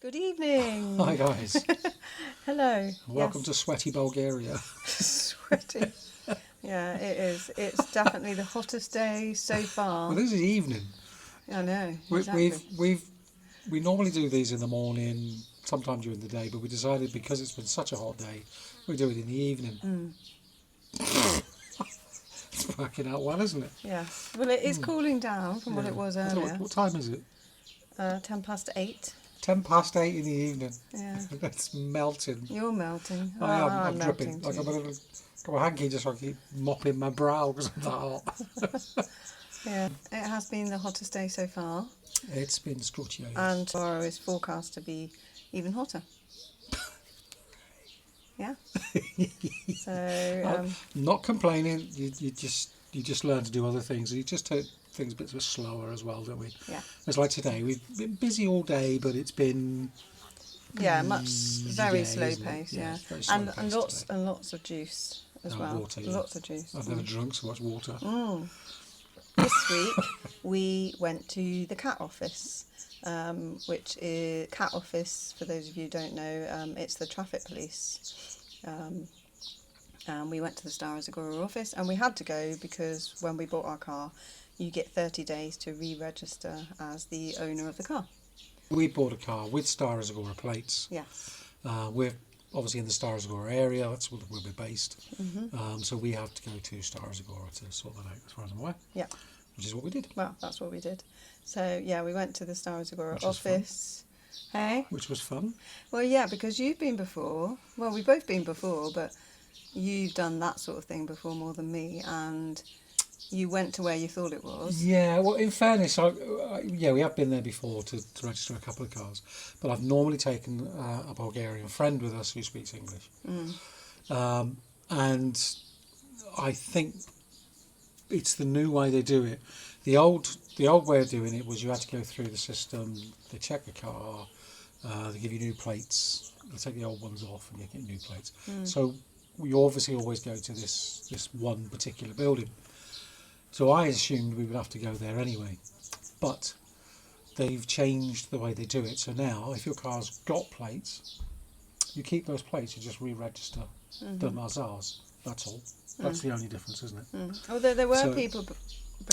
Good evening. Hi guys. Hello. Welcome to sweaty Bulgaria. Sweaty. Yeah, it is. It's definitely the hottest day so far. Well, this is evening. I know. We, Exactly. we normally do these in the morning, sometime during the day, but we decided because it's been such a hot day, we do it in the evening. It's working out well, isn't it? Yes. Well, it is cooling down from what it was earlier. What time is it? 8:10. 8:10 in the evening. Yeah. It's melting. You're melting. I am. I'm I'm dripping. melting Like too. got a hanky just so I keep mopping my brow because I'm that hot. Yeah. It has been the hottest day so far, It's been scorching. and tomorrow is forecast to be even hotter. Yeah. So. Not complaining. You just learn to do other things. You just take things a bit slower as well, don't we? Yeah. It's like today. We've been busy all day, but it's been Yeah, very day, slow isn't it? pace, Yeah, yeah. it's very slow And paced lots today. and lots of juice as well. Water, yeah. Lots of juice. I've never drunk so much water. This week we went to the cat office, which is cat office. For those of you who don't know, it's the traffic police. And we went to the Star Azagora office, and we had to go because when we bought our car, you get 30 days to re-register as the owner of the car. We bought a car with Star Azagora plates. Yeah. We're obviously in the Star Azagora area. That's where we're based. So we have to go to Star Azagora to sort that out, as far as I'm aware. Yeah. Which is what we did. Well, that's what we did. So yeah, we went to the Star Azagora Which was fun. office. Hey. Which was fun. Well, yeah, because you've been before. Well, we've both been before, but you've done that sort of thing before more than me, and you went to where you thought it was. Yeah, well, in fairness, we have been there before to register a couple of cars, but I've normally taken a Bulgarian friend with us who speaks English. And I think it's the new way they do it. The old way of doing it was you had to go through the system, they check the car, they give you new plates, they take the old ones off and you get new plates. So we obviously always go to this one particular building. So I assumed we would have to go there anyway, but they've changed the way they do it. So now, if your car's got plates, you keep those plates, you just re-register them as ours. That's all. That's the only difference, isn't it? Although there were people.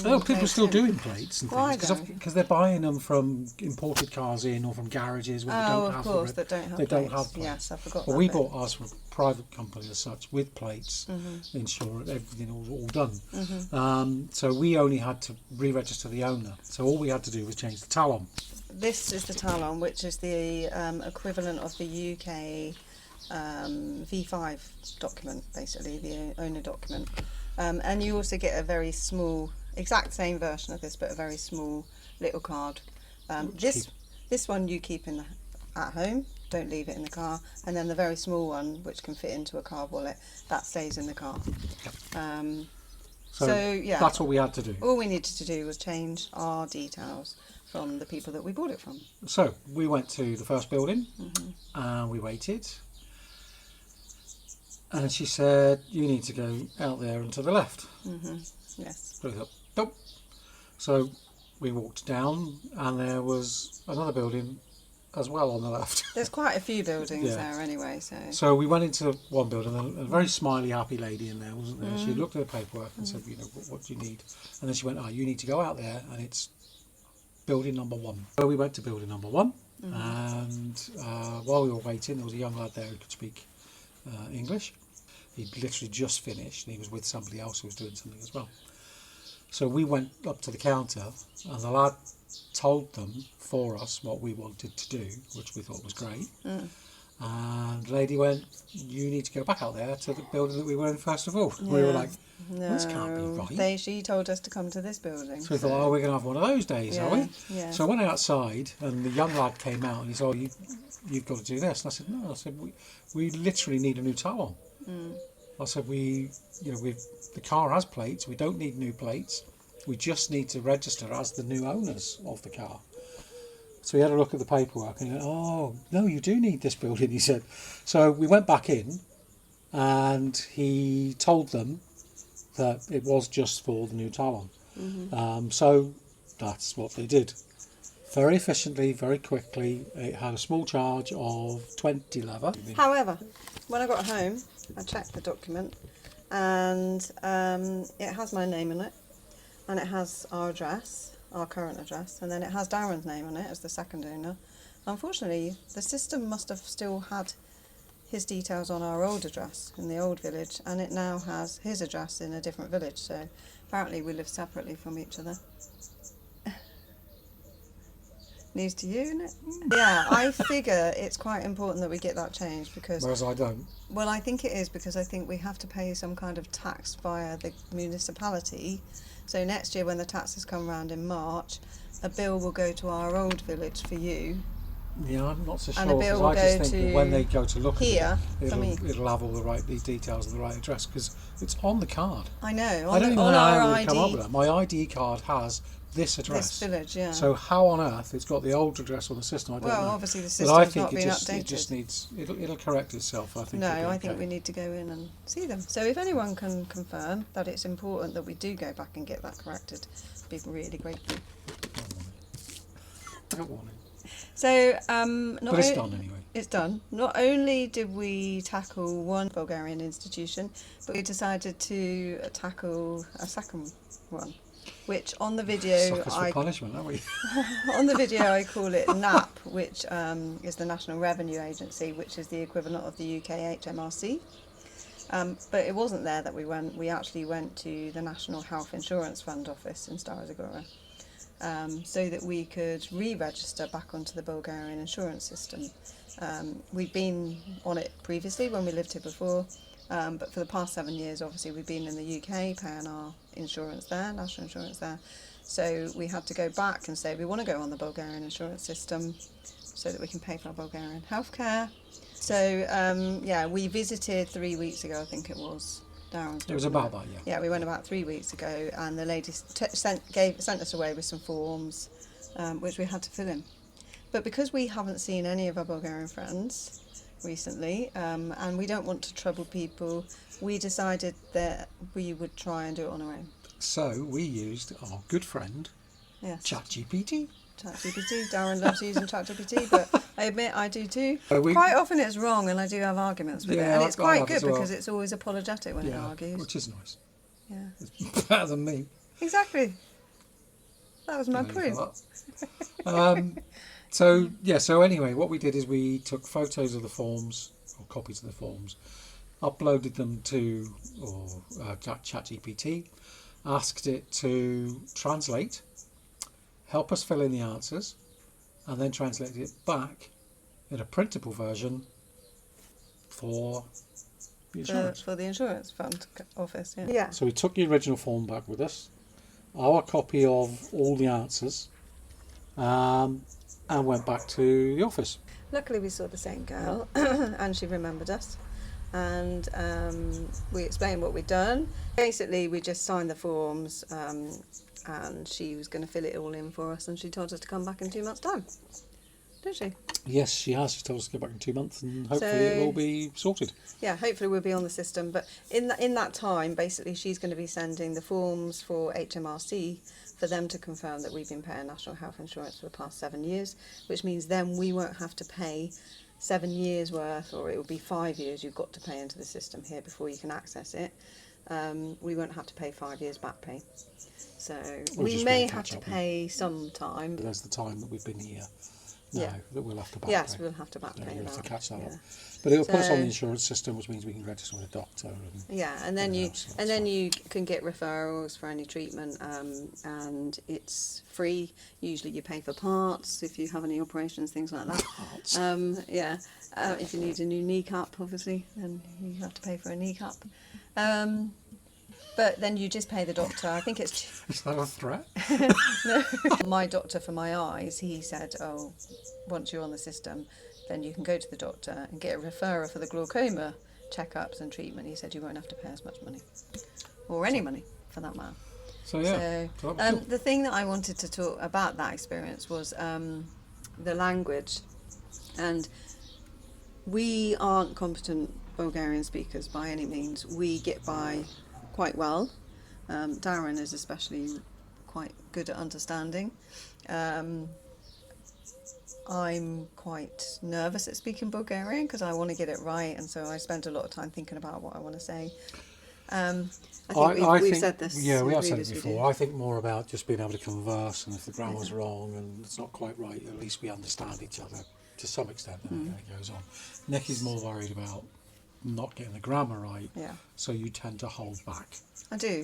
People are still doing plates and Why things because they're buying them from imported cars in or from garages where they don't have course, them. that don't have They plates. don't have plates. Yes, I forgot. Well, that we bit. bought ours from a private company as such with plates, insurance, everything all done. So we only had to re-register the owner. So all we had to do was change the talon. This is the talon, which is the equivalent of the UK V5 document, basically the owner document. And you also get a very small, exact same version of this, but a very small little card. This one you keep at home, don't leave it in the car, and then the very small one, which can fit into a car wallet, that stays in the car. So yeah, that's what we had to do. all we needed to do was change our details from the people that we bought it from. So we went to the first building and we waited. And she said, you need to go out there and to the left. Yes. So we thought, nope. So we walked down and there was another building as well on the left. There's quite a few buildings Yeah. there anyway, so. So we went into one building, and a very smiley, happy lady in there, wasn't there? She looked at the paperwork and said, what do you need? And then she went, you need to go out there and it's building number 1. So we went to building number 1 and while we were waiting, there was a young lad there who could speak English. He'd literally just finished and he was with somebody else who was doing something as well. So we went up to the counter and the lad told them for us what we wanted to do, which we thought was great. And the lady went, you need to go back out there to the building that we were in first of all. We were like, this can't be right. She told us to come to this building. So we thought, we're going to have one of those days, are we? Yeah. So I went outside and the young lad came out and he said, you've got to do this. And I said, no. I said, we literally need a new talon. I said, the car has plates. We don't need new plates. We just need to register as the new owners of the car. So he had a look at the paperwork and he went, oh, no, you do need this building, he said. So we went back in and he told them that it was just for the new talon. So that's what they did. very efficiently, very quickly. It had a small charge of 20 lever. However, when I got home, I checked the document, and it has my name on it, and it has our address, our current address, and then it has Darren's name on it as the second owner. Unfortunately, the system must have still had his details on our old address in the old village, and it now has his address in a different village, so apparently we live separately from each other. News to you, isn't it? Yeah, I figure it's quite important that we get that changed because... Whereas I don't. Well, I think it is because I think we have to pay some kind of tax via the municipality. So next year when the taxes come round in March, a bill will go to our old village for you. Yeah, I'm not so sure. And a bill will I just go think to that when they go to look here at it, for me. it'll have all the details of the right address because it's on the card. I know. I don't even know on how our we come up ID, with that. My ID card has this address. this village, yeah. So how on earth it's got the old address on the system? I don't know. Well, obviously the But I system's think not been updated. it just needs. It'll correct itself. I think. No, it'll be I think okay. we need to go in and see them. So if anyone can confirm that it's important that we do go back and get that corrected, I'd be really grateful. Don't want it. So, But it's done anyway. It's done. Not only did we tackle one Bulgarian institution, but we decided to tackle a second one, which on the video Suckers for punishment, aren't we? on the video I call it NAP, which is the National Revenue Agency, which is the equivalent of the UK HMRC. But it wasn't there that we went. We actually went to the National Health Insurance Fund office in Stara Zagora. So that we could re-register back onto the Bulgarian insurance system. We've been on it previously when we lived here before, but for the past 7 years obviously we've been in the UK paying our insurance there, national insurance there. So we had to go back and say we want to go on the Bulgarian insurance system so that we can pay for our Bulgarian healthcare. So yeah, we visited 3 weeks ago, I think it was. Darren's It was about that, yeah. Yeah, we went about 3 weeks ago, and the lady sent us away with some forms, which we had to fill in. But because we haven't seen any of our Bulgarian friends recently, and we don't want to trouble people, we decided that we would try and do it on our own. So we used our good friend, Yes. ChatGPT. ChatGPT. Darren loves using ChatGPT, but I admit I do too. We- Quite often it's wrong, and I do have arguments with it, Yeah, and it's I quite have good as well. because it's always apologetic when it Yeah, argues. which is nice. Yeah, It's better than me. exactly. That was my Thank you point. for that. So anyway, what we did is we took photos of the forms, or copies of the forms, uploaded them to ChatGPT, asked it to translate, help us fill in the answers, and then translate it back in a printable version for the insurance. For the insurance fund office, yeah. Yeah. So we took the original form back with us, our copy of all the answers, and went back to the office. Luckily we saw the same girl and she remembered us, and we explained what we'd done. Basically we just signed the forms, and she was going to fill it all in for us, and she told us to come back in 2 months' time. Didn't she? Yes, she has. She told us to go back in 2 months, and hopefully it will be sorted. Yeah, hopefully we'll be on the system. But in that time, basically, she's going to be sending the forms for HMRC for them to confirm that we've been paying national health insurance for the past 7 years, which means then we won't have to pay 7 years worth, or it will be 5 years you've got to pay into the system here before you can access it. We won't have to pay 5 years back pay. So we may have to pay some time. There's the time that we've been here now that we'll have to back pay. Yes, we'll have to back pay You'll that. have to catch that Yeah. up. But it'll put us on So- the insurance system, which means we can register with a doctor. And then you so and then you can get referrals for any treatment, and it's free. Usually you pay for parts if you have any operations, things like that. Parts. If you need a new kneecap, obviously, then you have to pay for a kneecap. But then you just pay the doctor. I think it's Is that a threat? no. My doctor for my eyes, he said, oh, once you're on the system, then you can go to the doctor and get a referral for the glaucoma checkups and treatment. He said you won't have to pay as much money, or any money for that matter. So yeah. So the thing that I wanted to talk about that experience was the language, and we aren't competent Bulgarian speakers by any means. We get by quite well. Darren is especially quite good at understanding. I'm quite nervous at speaking Bulgarian because I want to get it right, and so I spend a lot of time thinking about what I want to say. I think we've said this. Yeah, we have said it previously. before. I think more about just being able to converse, and if the grammar's wrong and it's not quite right, at least we understand each other to some extent, and it goes on. Nicky's more worried about not getting the grammar right, Yeah. so you tend to hold back. I do.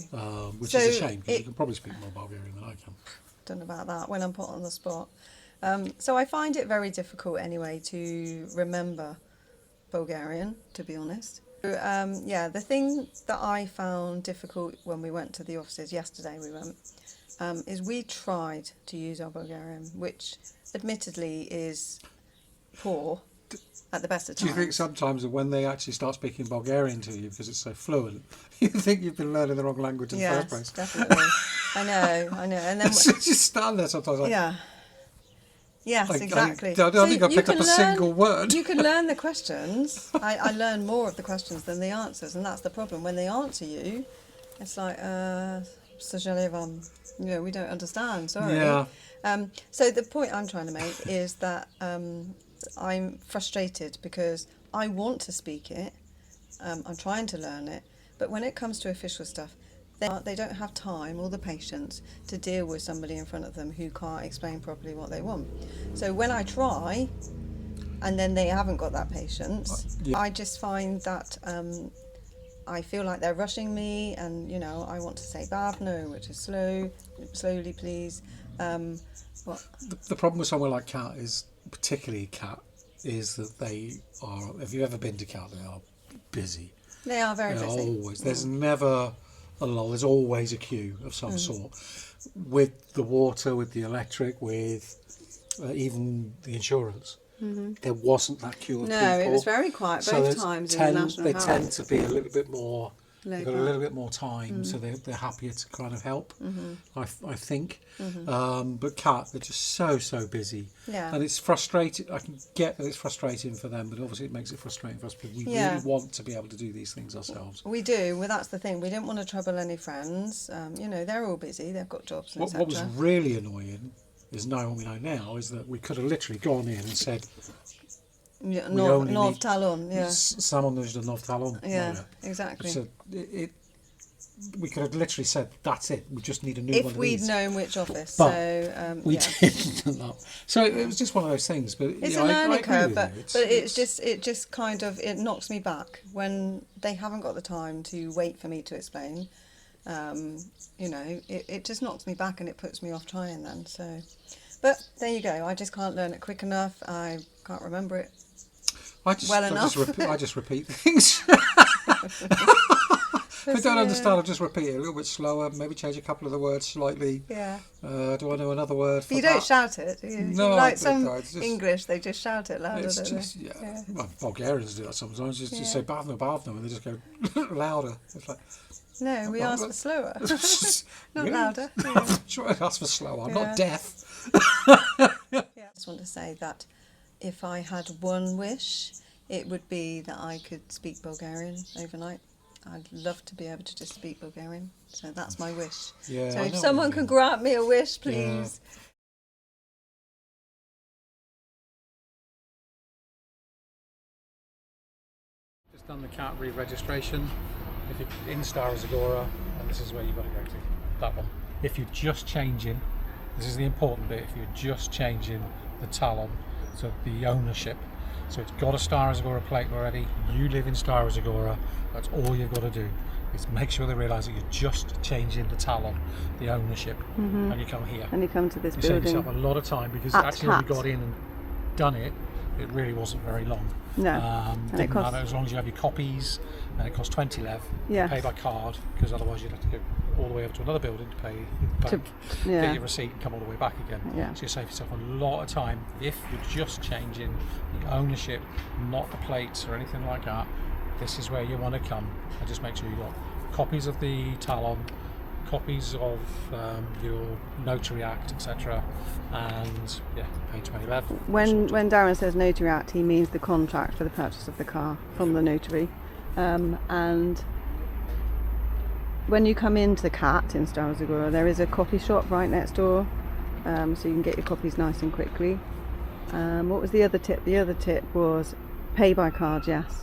Which So is a shame, because you can probably speak more Bulgarian than I can. Don't know about that when I'm put on the spot. So I find it very difficult anyway to remember Bulgarian, to be honest. The thing that I found difficult when we went to the offices yesterday, is we tried to use our Bulgarian, which admittedly is poor at the best of times. Do you think sometimes that when they actually start speaking Bulgarian to you, because it's so fluent, you think you've been learning the wrong language in the first place? Yes, definitely. I know. And then just stand there sometimes like... Yeah. Yes, exactly. I don't think I picked up a single word. You can learn the questions. I learn more of the questions than the answers, and that's the problem. When they answer you, it's like, we don't understand, sorry. Yeah. So the point I'm trying to make is that I'm frustrated because I want to speak it. I'm trying to learn it, but when it comes to official stuff, they don't have time or the patience to deal with somebody in front of them who can't explain properly what they want. So when I try, and then they haven't got that patience, I just find that I feel like they're rushing me, and I want to say bavno, which is slowly please. The problem with somewhere like Cat is, particularly Cat, is that they are, if you've ever been to Cat, they are busy. They are very busy. Always. There's never a lull. There's always a queue of some sort. With the water, with the electric, with even the insurance. There wasn't that queue of people. No, it was very quiet both times in the National Health. They tend to be a little bit more... They've got a Labour. little bit more time, so they're happier to kind of help, I think. But Cat, they're just so busy. Yeah. And it's frustrating. I can get that it's frustrating for them, but obviously it makes it frustrating for us because we really want to be able to do these things ourselves. We do. Well, that's the thing. We didn't want to trouble any friends. They're all busy. They've got jobs and etc. What was really annoying is, knowing what we know now, is that we could have literally gone in and said... Yeah, Nov Talon, yeah. Someone knows the Nov Talon. Yeah, exactly. So we could have literally said, that's it, we just need a new one of If we'd these. known which office. But so, we didn't. So it was just one of those things. But it's a learning curve, but it just kind of, it knocks me back when they haven't got the time to wait for me to explain. It just knocks me back and it puts me off trying then. So, but there you go. I just can't learn it quick enough. I can't remember it enough. I just repeat things. If I don't understand, I'll just repeat it a little bit slower, maybe change a couple of the words slightly. Yeah. Do I know another word for you that? don't shout it, do you? No, like some just, English, they just shout it louder, it's don't just, they? yeah. Well, Bulgarians do that sometimes. Just say bavno, and they just go louder. It's like... No, we ask for slower, not Really? louder. I'm sure I asked for slower. I'm not deaf. I just want to say that if I had one wish, it would be that I could speak Bulgarian overnight. I'd love to be able to just speak Bulgarian. So that's my wish. Yeah, so I if know someone what you can mean. grant me a wish, please. Just done the Cat re-registration. If you're in Star Azagora, and this is where you've got to go to, that one. If you're just changing, this is the important bit, if you're just changing the talon, so the ownership, so it's got a Star Azagora plate already, you live in Star Azagora, that's all you've got to do, is make sure they realise that you're just changing the talon, the ownership, and you come here. And you come to this You save building. yourself a lot of time, because At actually when we Cat. got in and done it, it really wasn't very long. No. And it Didn't costs- matter as long as you have your copies, and it costs 20 lev. Yes. Pay by card, because otherwise you'd have to go all the way up to another building to pay back, get your receipt and come all the way back again. Yeah. So you save yourself a lot of time if you're just changing the ownership, not the plates or anything like that. This is where you want to come, and just make sure you've got copies of the talon, copies of your notary act, etc. And pay 20 lev. When Darren says notary act, he means the contract for the purchase of the car from the notary. And when you come into Cat in Star Azagora, there is a copy shop right next door, so you can get your copies nice and quickly. What was the other tip? The other tip was pay by card, yes.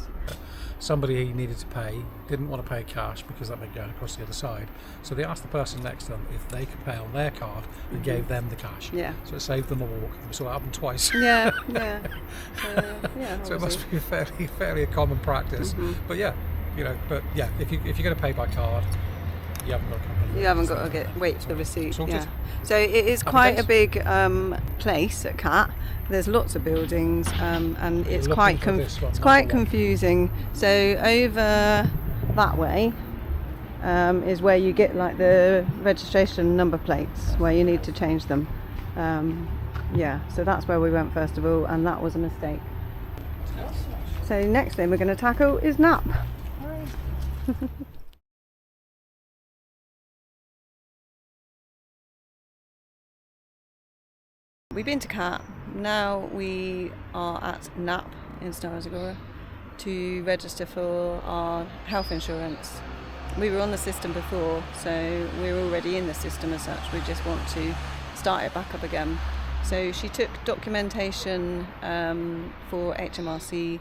Somebody needed to pay, didn't want to pay cash because that meant going across the other side. So they asked the person next to them if they could pay on their card and gave them the cash. Yeah. So it saved them a walk. We saw it happen twice. Yeah, yeah. So it must be fairly a common practice. But yeah, you know, if you're going to pay by card, you haven't got to come in. You haven't got to wait for the receipt. Sorted. Yeah. So it is quite a big place at CAT. There's lots of buildings, and it's quite confusing. So over that way is where you get like the registration number plates, where you need to change them. So that's where we went first of all, and that was a mistake. So next thing we're going to tackle is nap. We've been to CAT, now we are at NAP in Stara to register for our health insurance. We were on the system before, so we're already in the system as such, we just want to start it back up again. So she took documentation for HMRC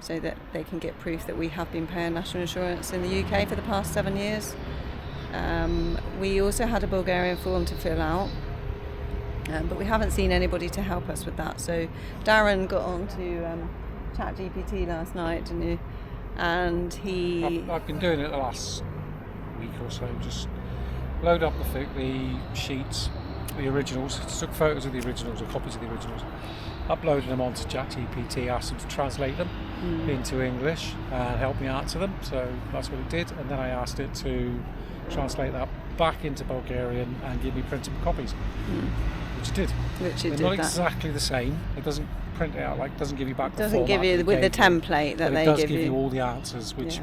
so that they can get proof that we have been paying national insurance in the UK for the past 7 years. We also had a Bulgarian form to fill out. But we haven't seen anybody to help us with that. So Darren got on to ChatGPT last night, didn't you? And I've been doing it the last week or so. Just load up the sheets, the originals. Just took photos of the originals or copies of the originals, uploaded them onto ChatGPT, asked them to translate them into English and help me answer them. So that's what it did. And then I asked it to translate that back into Bulgarian and give me printable copies. Which it did. They're not exactly the same. It doesn't print it out, like doesn't give you back the format. Doesn't give you with the template that they give you. It does give you all the answers, which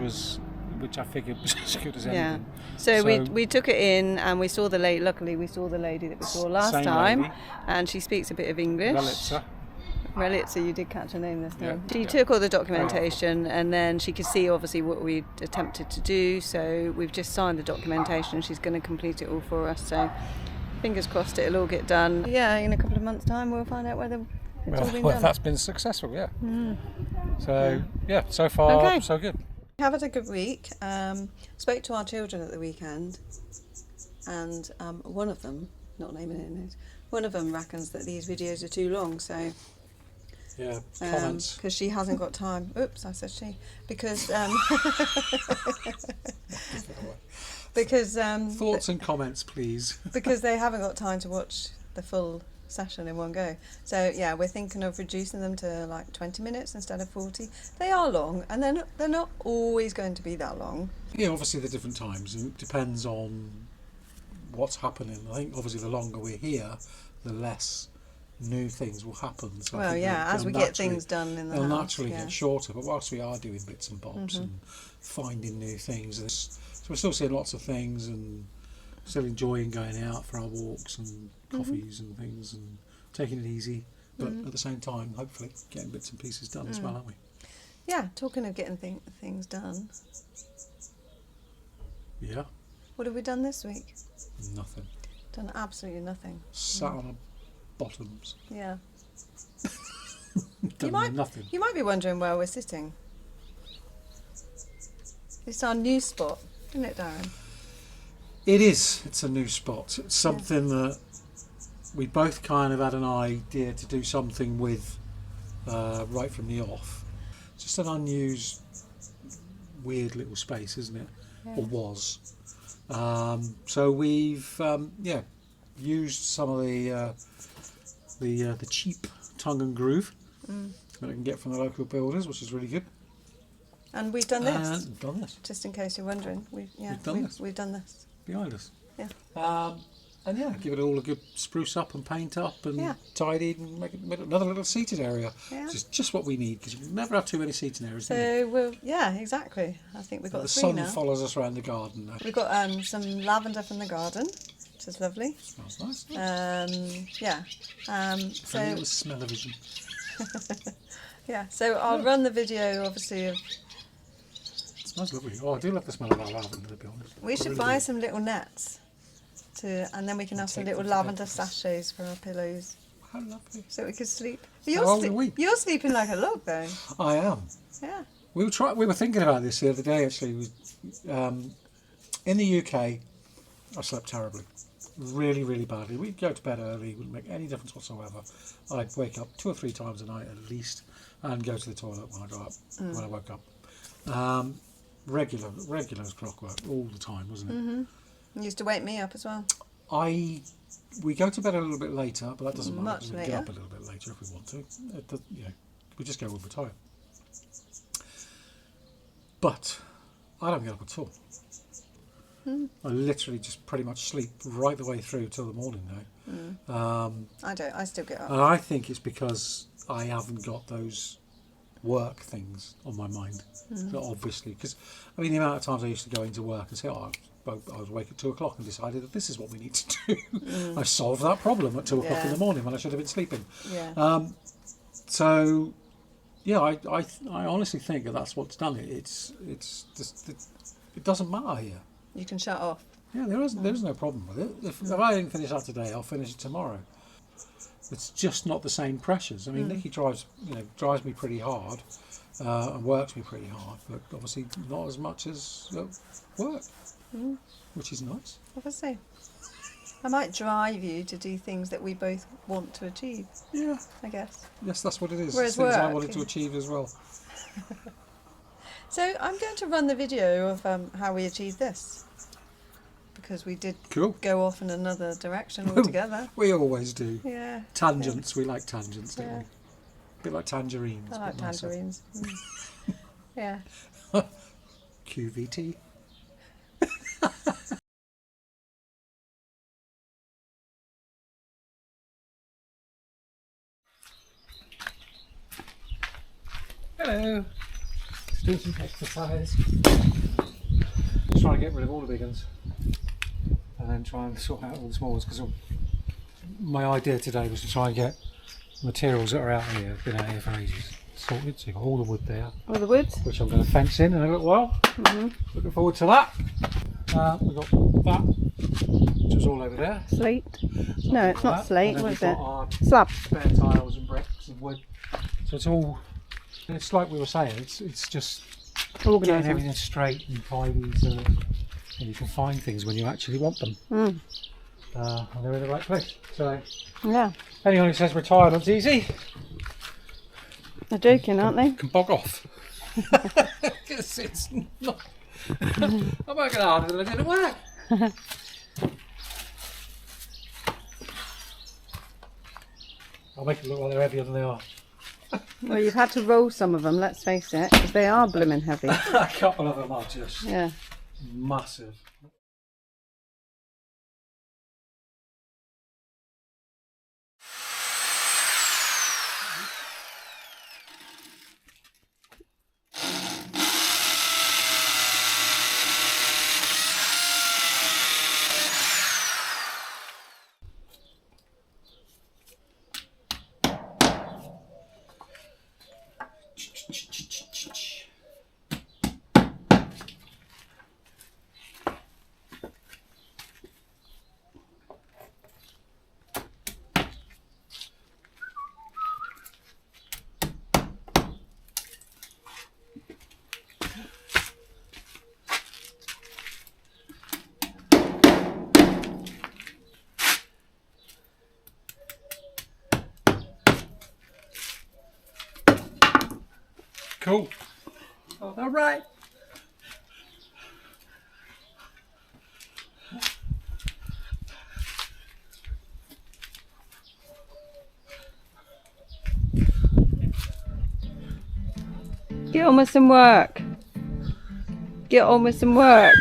I figured was as good as anything. So we took it in and we saw the lady. Luckily, we saw the lady that we saw last time, and she speaks a bit of English. Relitza, you did catch her name this time. She took all the documentation, and then she could see obviously what we attempted to do. So we've just signed the documentation. She's going to complete it all for us. So. Fingers crossed it'll all get done. Yeah, in a couple of months' time we'll find out whether it's all been done. Well, that's been successful, yeah. So, so far, so good. We have had a good week. Spoke to our children at the weekend, and one of them, not naming any names, one of them reckons that these videos are too long, so... Yeah, comments. Because she hasn't got time. Oops, I said she. Because... Because thoughts and comments, please. Because they haven't got time to watch the full session in one go. So yeah, we're thinking of reducing them to like 20 minutes instead of 40. They are long, and they're not always going to be that long. Yeah, obviously the different times, and it depends on what's happening. I think obviously the longer we're here, the less new things will happen. So well, yeah, as we get things done in the house, they'll naturally get shorter. But whilst we are doing bits and bobs and finding new things, we're still seeing lots of things and still enjoying going out for our walks and coffees and things and taking it easy, but at the same time, hopefully, getting bits and pieces done as well, aren't we? Yeah, talking of getting things done. Yeah. What have we done this week? Nothing. Done absolutely nothing. Sat on our bottoms. Yeah. Nothing. You might be wondering where we're sitting. It's our new spot. Isn't it, Darren? It is. It's a new spot. It's something that we both kind of had an idea to do something with right from the off. It's just an unused, weird little space, isn't it? Yeah. Or was. So we've used some of the cheap tongue and groove that we can get from the local builders, which is really good. And we've done this. Just in case you're wondering, we've done this behind us. Yeah. And give it all a good spruce up and paint up and tidy and make it another little seated area. Yeah. Which is just what we need, because you never have too many seating areas. So exactly. I think we've got the three sun follows us around the garden now. We've got some lavender from the garden, which is lovely. Smells nice. So the smell-o-vision. Yeah. So I'll run the video, obviously, of. It smells lovely. Oh, I do love the smell of that lavender, to be honest. We should buy some little nets, and then we can have some little lavender sachets for our pillows. how lovely. so we could sleep. How old are we? You're sleeping like a log, though. I am. Yeah. We were thinking about this the other day, actually. In the UK, I slept terribly. Really, really badly. We'd go to bed early, wouldn't make any difference whatsoever. I'd wake up 2 or 3 times a night at least and go to the toilet when I got up, when I woke up. Regular as clockwork, all the time, wasn't it? Mm-hmm. You used to wake me up as well. We go to bed a little bit later, but that doesn't matter. Much We later. get up a little bit later if we want to. It does, we just go when we're tired. But I don't get up at all. I literally just pretty much sleep right the way through till the morning now. I don't. I still get up. And I think it's because I haven't got those work things on my mind. So obviously, because I mean, the amount of times I used to go into work and say, "Oh, I was awake at 2 o'clock and decided that this is what we need to do." I solved that problem at 2 o'clock in the morning when I should have been sleeping. Yeah. So, yeah, I honestly think that that's what's done it. It's just it doesn't matter here. You can shut off. Yeah, there is no problem with it. If I didn't finish that today, I'll finish it tomorrow. It's just not the same pressures. I mean, Nikki drives me pretty hard and works me pretty hard, but obviously not as much as work, which is nice. Obviously. I might drive you to do things that we both want to achieve. Yeah, I guess. yes, that's what it is. Whereas Things I work, wanted to achieve as well. So I'm going to run the video of how we achieved this, because we did Cool. go off in another direction altogether. We always do. Yeah. Tangents. We like tangents, don't Yeah. we? A bit like tangerines. I like but nicer. tangerines. Yeah. QVT. Hello. Just doing some exercise. Just trying to get rid of all the big ones and then try and sort out all the small ones, because my idea today was to try and get materials that are out here, been out here for ages, sorted. So you've got all the wood there, All the wood. which I'm going to fence in a little while. Looking forward to that. We've got that, which was all over there. Slate. No, it's not That. slate. And then What we've is got it? our Slab. spare tiles and bricks and wood. So it's all, it's like we were saying, it's just getting Organising. everything straight and tidy so that you can find things when you actually want them. And they're in the right place. So Yeah. anyone who says retirement's easy They're joking, aren't they? can bog off. Because it's not. I'm working harder than I did at work. I'll make it look like they're heavier than they are. Well, you've had to roll some of them, let's face it, because they are blooming heavy. A couple of them are just Yeah. massive. Cool. All right. Get on with some work. Get on with some work.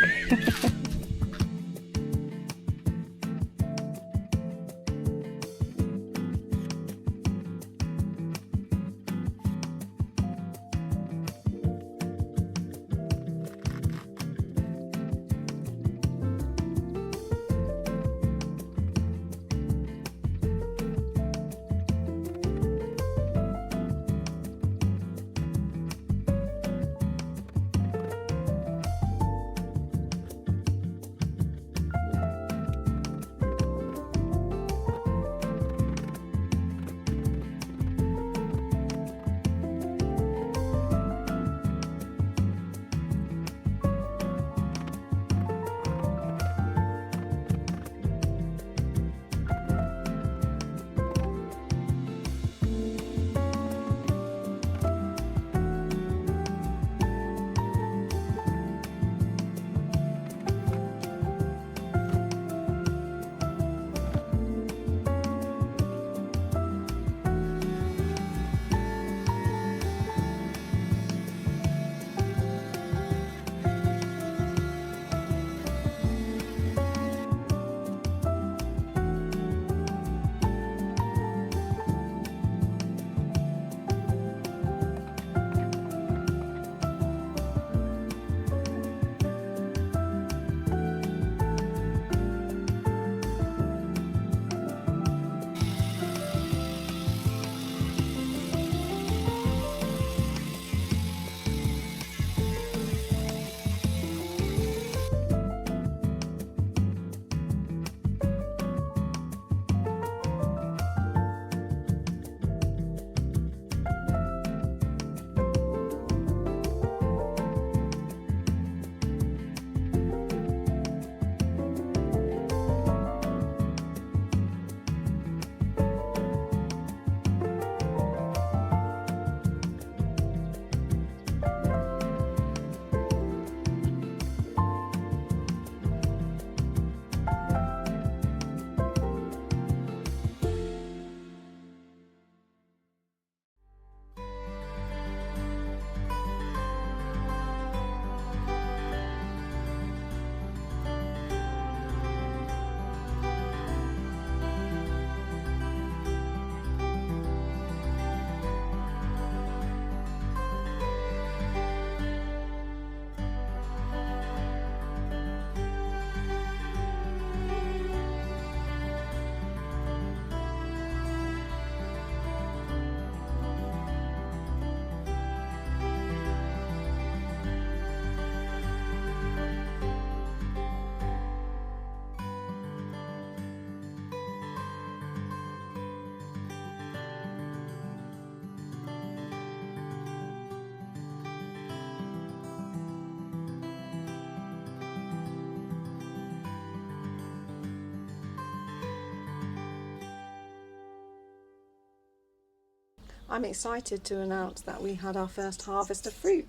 I'm excited to announce that we had our first harvest of fruit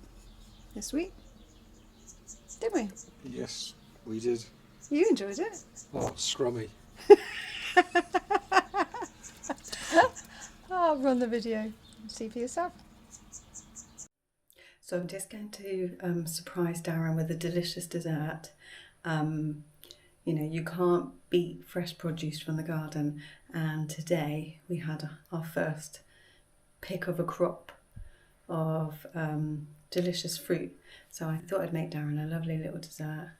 this week. Didn't we? Yes, we did. You enjoyed it. Oh, scrummy. I'll run the video and see for yourself. So I'm just going to surprise Darren with a delicious dessert. You know, you can't beat fresh produce from the garden, and today we had our first pick of a crop of delicious fruit. So I thought I'd make Darren a lovely little dessert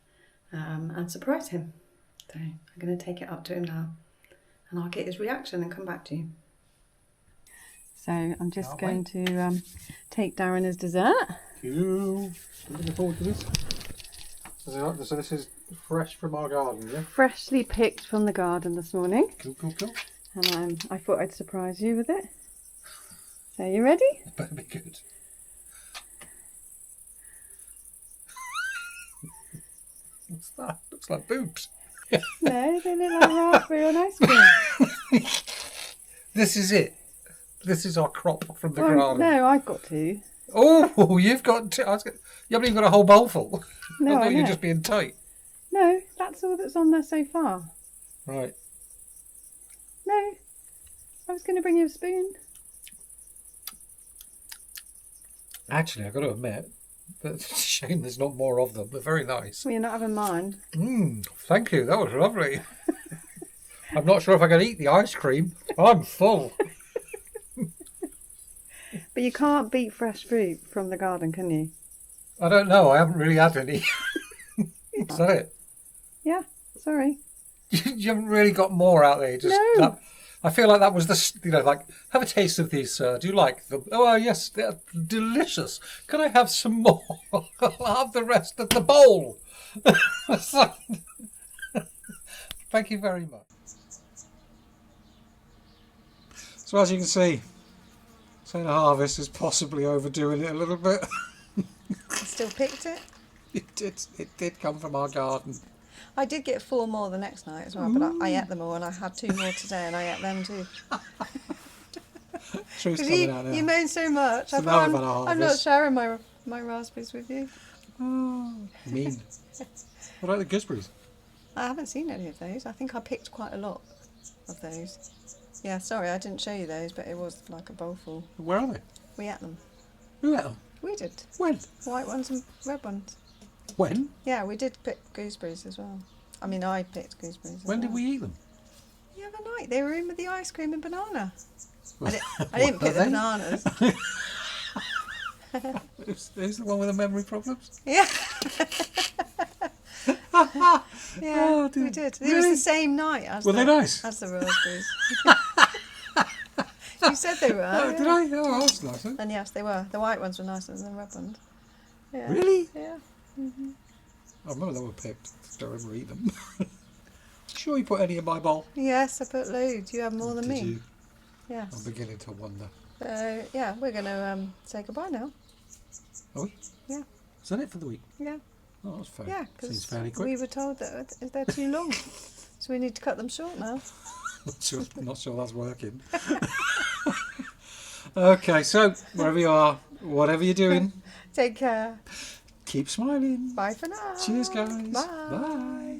and surprise him. So I'm going to take it up to him now and I'll get his reaction and come back to you. So I'm just going to take Darren as dessert. You looking forward to this? So this is fresh from our garden, yeah? Freshly picked from the garden this morning. Cool, cool, cool. And I thought I'd surprise you with it. So you ready? It better be good. What's that? Looks like boobs. No, they look like raspberry on ice cream. This is it. This is our crop from the Oh, garden. no, I've got two. Oh, you've got two. You haven't even got a whole bowl full. No, I thought I you were know. just being tight. No, that's all that's on there so far. Right. No, I was going to bring you a spoon. Actually, I've got to admit, it's a shame there's not more of them. They're very nice. Well, you're not having mine. Thank you. That was lovely. I'm not sure if I can eat the ice cream. I'm full. But you can't beat fresh fruit from the garden, can you? I don't know. I haven't really had any. Is that it? Yeah, sorry. You haven't really got more out there. Just No. that, I feel like that was like, have a taste of these, sir. Do you like them? Oh, yes, they're delicious. Can I have some more? I'll have the rest of the bowl. Thank you very much. So as you can see, saying a harvest is possibly overdoing it a little bit. You still picked it? It did come from our garden. I did get 4 more the next night as well, but I ate them all and I had 2 more today and I ate them too. Truth's Because coming out now. you moan so much. So I now thought we've had a I'm not harvest. sharing my raspberries with you. Oh, mean. What about the gooseberries? I haven't seen any of those. I think I picked quite a lot of those. Yeah, sorry, I didn't show you those, but it was like a bowl full. Where are they? We ate them. Who ate them? We did. When? White ones and red ones. When? Yeah, we did pick gooseberries as well. I mean, I picked gooseberries as When well. did we eat them? The other night. They were in with the ice cream and banana. I What didn't pick are the they? bananas. Who's the one with the memory problems? Yeah. Yeah, Oh, dear. we did. It was Really? the same night as Were they nice? as the raspberries. You said they were. Oh, yeah. did I? Oh, that's nice. Huh? And yes, they were. The white ones were nicer than the red ones. Yeah. Really? Yeah. I remember they were picked. Don't ever eat them. Sure you put any in my bowl? Yes, I put loads. You have more than Did me. you? I'm Yes. beginning to wonder. So yeah, we're going to say goodbye now. Are we? Yeah. Is that it for the week? Yeah. Oh, that's fair. Yeah, Seems because fairly quick. we were told that they're too long, so we need to cut them short now. Not sure that's working. Okay, so wherever you are, whatever you're doing, Take care. keep smiling. Bye for now. Cheers, guys. Bye. Bye.